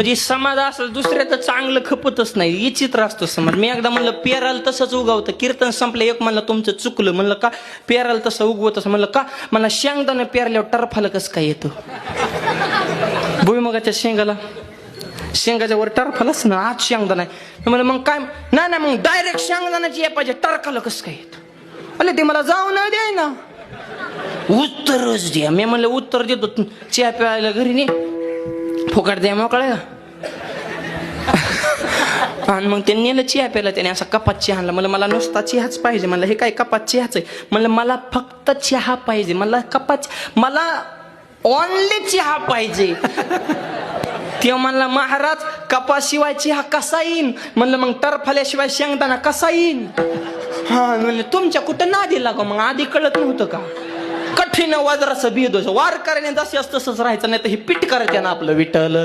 म्हणजे समाज असं दुसऱ्याचं चांगलं खपतच नाही, विचित्र असतो समाज. मी एकदा म्हणलं पेराल तसंच उगवतं, कीर्तन संपलं, एक म्हणलं तुमचं चुकलं. म्हणलं का पेराल तसं उगवत असं? म्हणलं का? मला शेंगदाणा पेरल्यावर टरफाला कसं काय येतं? भुईमुगाच्या शेंगाच्या वर टरफालाच ना, आज शेंगदाणा आहे. म्हणलं मग काय? नाही मग डायरेक्ट शेंगदाण्याची या पाहिजे, टरकाला कसं काय येतं? अरे ते मला जाऊ न द्याय ना, उत्तरच द्या. मी म्हणलं उत्तर देतो, चहा प्यायला घरी नाही फुकट द्या मोकळा. आणि मग ते नेलं चहा प्यायला, त्याने असा कपात चहा आणला. मला नुसता चहाच पाहिजे. म्हणलं हे काय कपात चहाच आहे? म्हणलं मला फक्त चहा पाहिजे, मला ओनली चहा पाहिजे. तेव्हा म्हणला महाराज कपाशिवाय चहा कसा येईन? म्हणलं मग टरफाल्याशिवाय शेंगदाणा कसा येईन? हा म्हणलं तुमच्या कुठं नादी लागा, मग आधी कळत नव्हतं का? कठीण वज्राचं बीद वार करणे जसे तसंच राहायचं, नाही तर हे पीठ करायचं ना आपलं विठ्ठल.